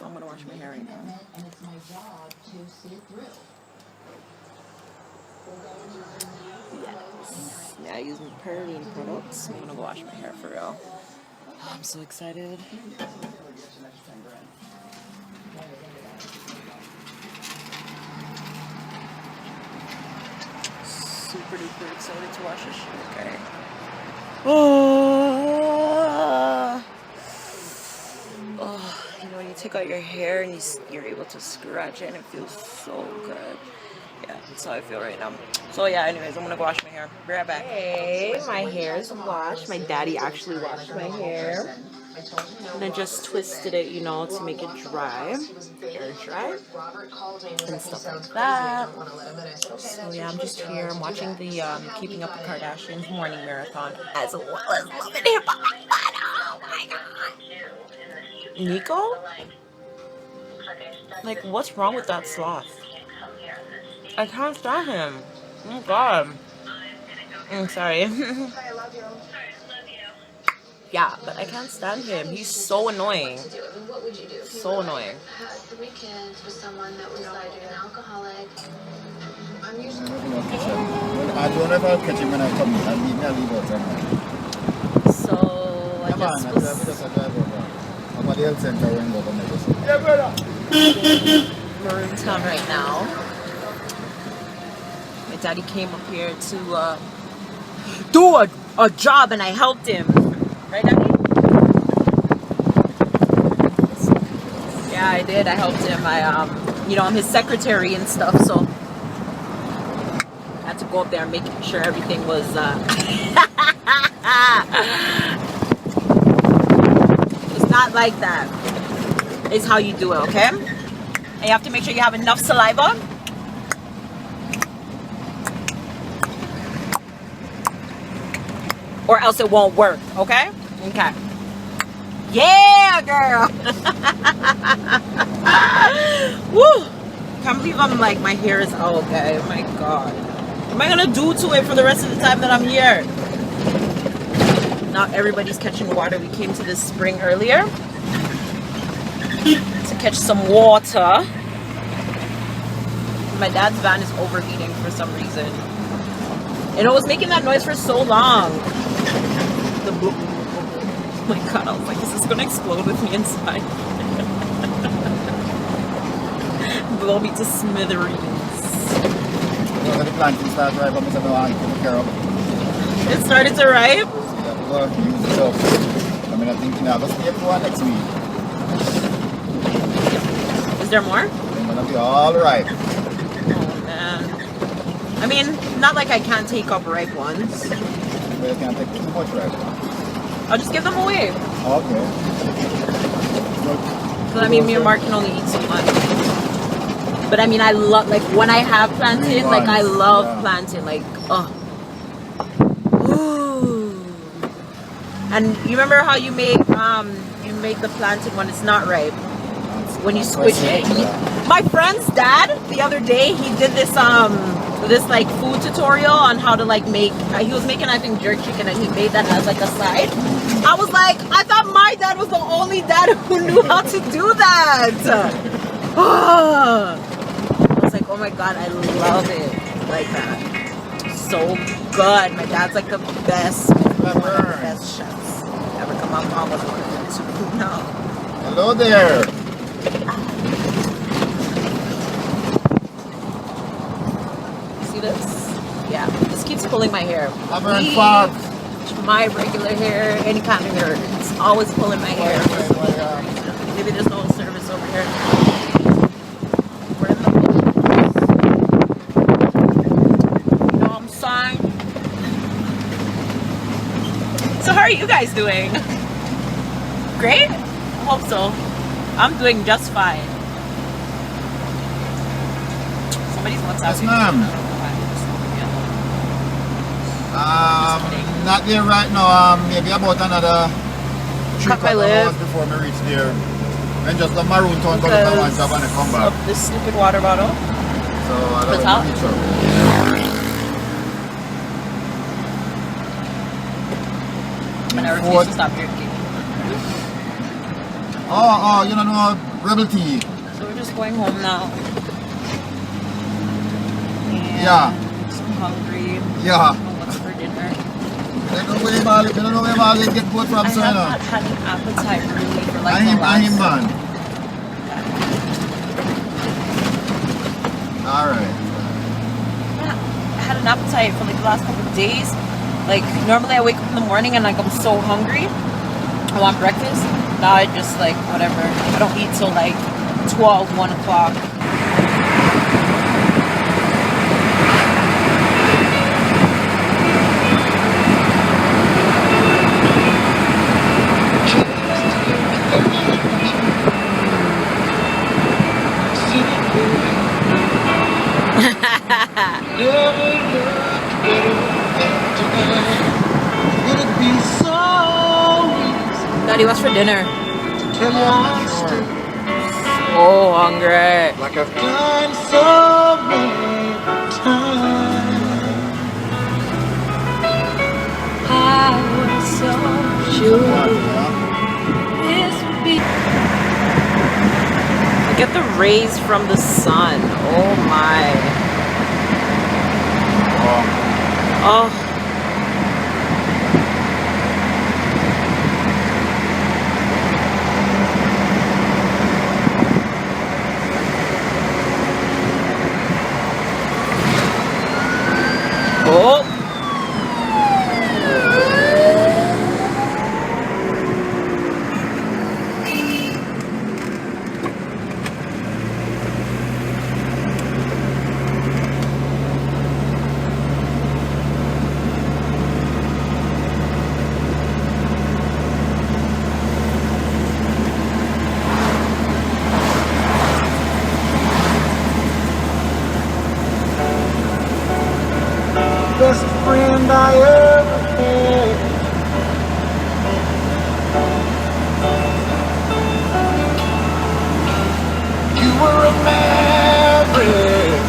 So I'm gonna wash my hair right now. And it's my job to see it through. Yes. Yeah, using Perlene products. I'm gonna go wash my hair for real. I'm so excited. Super duper excited to wash this shit, okay? Oh, you know when you take out your hair and you're able to scratch it and it feels so good. Yeah, that's how I feel right now. So yeah, anyways, I'm gonna go wash my hair. Be right back. Hey, my hair is washed. My daddy actually washed my hair. And then just twisted it, you know, to make it dry, air dry, and stuff like that. So yeah, I'm just here. I'm watching the Keeping Up with Kardashians morning marathon, as well as Love and Hip Hop. Oh my god, Nico? Like, what's wrong with that sloth? I can't stand him. Oh god. I'm sorry. Yeah, but I can't stand him. He's so annoying. What would you do? So annoying. Have 3 kids with someone that was like an alcoholic. I'm usually. I don't know if I'll catch him when I come in. I'll leave out somewhere. So I just was I'm at the health center when I'm going Maroon Town right now. My daddy came up here to do a job, and I helped him. Right, Daddy? Yeah, I did. I helped him. You know, I'm his secretary and stuff, so I had to go up there and make sure everything was. It's not like that. It's how you do it, okay? And you have to make sure you have enough saliva. Or else it won't work, okay? Okay. Yeah, girl! Woo! Can't believe I'm like, my hair is out, okay? Oh my god. What am I gonna do to it for the rest of the time that I'm here? Now everybody's catching water. We came to this spring earlier to catch some water. My dad's van is overheating for some reason. And it was making that noise for so long. The boop. Oh my god, I was like, is this gonna explode with me inside? Blow me to smithereens. the planting starts right, but It started to ripe? I mean, I think I'll stay for next week. Is there more? It's gonna be all right. Oh man. I mean, not like I can't take up ripe ones. But you can't take too much right now. I'll just give them away. Okay. But I mean, me and Mark can only eat so much. But I mean, I love, like, when I have planted, like, I love planting, like, oh. Ooh. And you remember how you make the planted when it's not ripe? When you squish it. My friend's dad, the other day, he did this, this like food tutorial on how to like make, he was making I think jerk chicken, and he made that as like a side. I was like, I thought my dad was the only dad who knew how to do that. I was like, oh my god, I love it like that. So good. My dad's like the best, one of the best chefs ever come out. Mom was one of them too. No. Hello there. This? Yeah, this keeps pulling my hair. My regular hair, any kind of hair, it's always pulling my hair. Maybe there's no service over here. We're in the woods. You know what I'm saying? So how are you guys doing? Great? I hope so. I'm doing just fine. Somebody's WhatsApping. Yes, ma'am. Not there right now. Maybe about another 3 hours before we reach there. And just the Maroon Town go to one job and come back. Of this stupid water bottle. So I don't know. And I refuse to stop drinking. Oh, you don't know Rebel Tea. So we're just going home now. And Yeah. I'm hungry. Yeah. I don't know what's for dinner. I don't know where Marley get good from, I sir. have not had an appetite really for like I the last... him, man. Alright. I had an appetite for like the last couple of days. Like normally I wake up in the morning and like I'm so hungry. I want breakfast. Now I just like whatever. I don't eat till like 12, 1 o'clock. Daddy, what's for dinner? Oh, hungry. Like I've done so many times. I was so sure this would be. I get the rays from the sun. Oh my. Oh. Oh. Best friend I ever had. You were a maverick,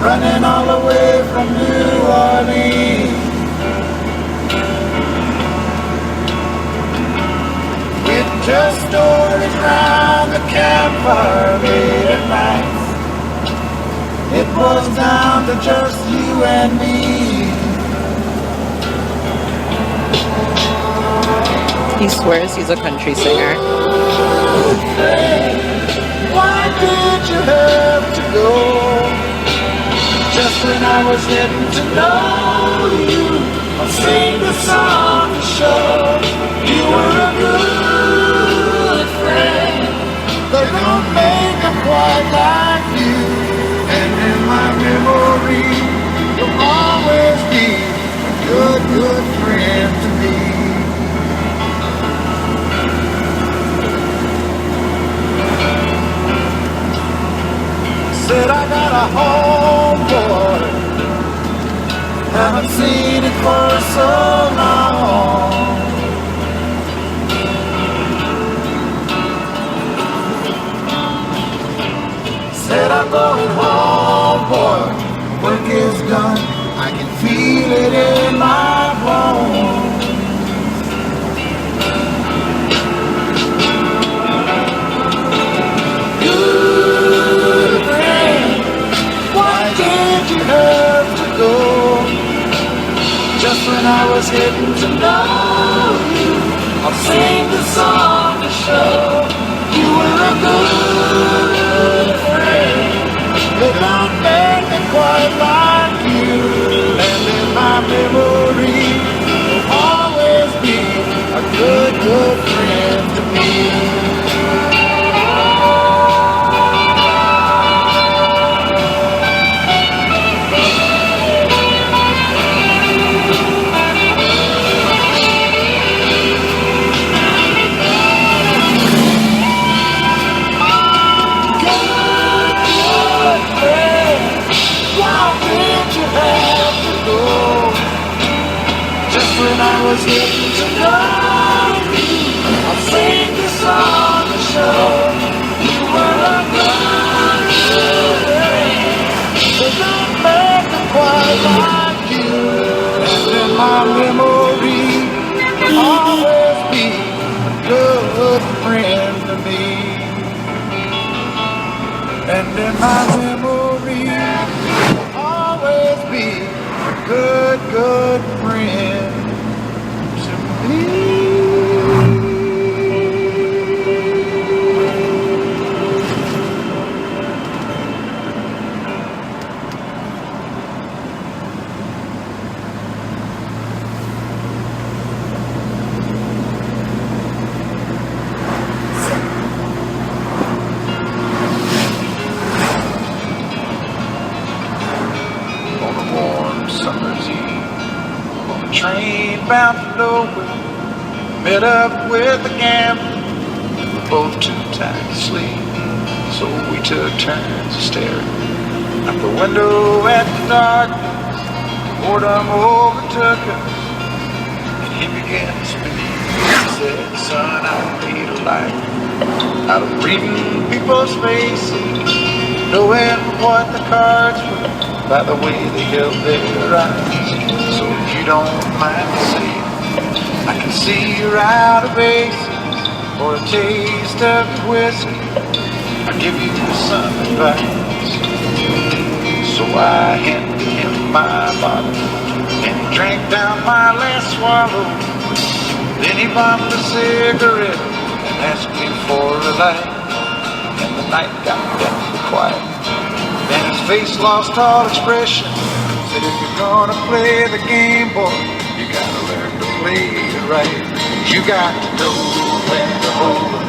running all the way from New Orleans, with just stories round the campfire late at night. It was down to just you and me. He swears he's a country singer. Why did you have to go? Just when I was getting to know you, I'll sing the song to show you were a good friend. They don't make them quite like you. And in my memory, you'll always be a good, good friend to me. Said I got a homeboy, haven't seen it for so long. Said I'm going home, boy, work is done, I can feel it in my bones. Good friend, why did you have to go? Just when I was getting to know you, I'll sing the song to show you were a good friend. They don't make me quite like you, and in my memory, you'll always be a good, good friend to me. When I was getting to know you, I'll sing the song to show you were a good friend. They don't make me quite like you, and in my memory, will always be a good to me. And in my memory, you'll always be a good, good friend to me. On a warm summer's eve, on a train bound for nowhere, met up with a gambler. We were both too tired to sleep, so we took turns staring out the window at the darkness. Boredom overtook us, and he began to speak. He said, "Son, I made a life out of reading people's faces, knowing what the cards were by the way they held their eyes. So if you don't mind me saying, I can see you're out of aces for a taste of whiskey. I'll give you some advice." So I handed him my bottle, and he drank down my last swallow. Then he bombed a cigarette and asked me for a light, and the night got deathly quiet. Then his face lost all expression. Said, "If you're gonna play the game, boy, you gotta learn to play it right. You got to know when to hold 'em,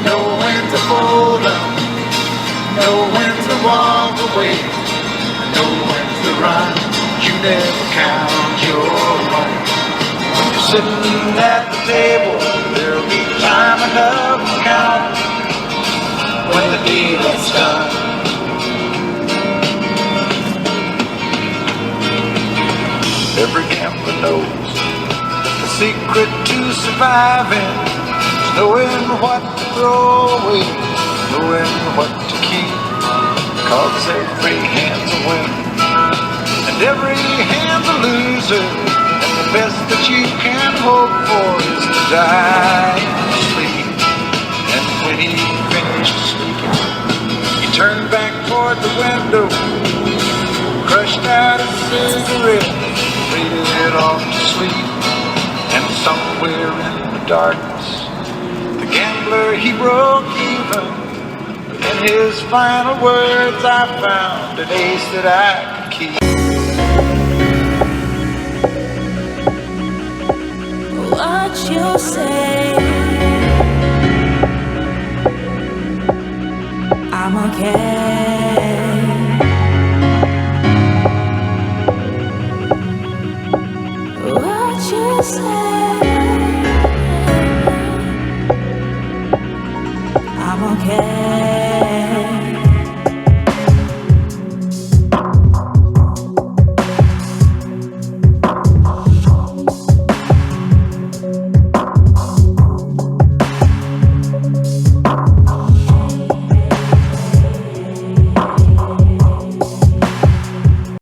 know when to fold 'em, know when to walk away, know when to run. You never count your money. When you're sitting at the table, there'll be time enough to count when the deal is done." Every gambler knows the secret to surviving is knowing what to throw away, knowing what to keep. Cause every hand's a winner and every hand's a loser, and the best that you can hope for is to die in your sleep. And when he finished speaking, he turned back toward the window, crushed out a cigarette, faded off to sleep. And somewhere in the darkness, the gambler, he broke even. But in his final words, I found an ace that I could keep. What you say, I'm okay. What you say, I'm okay.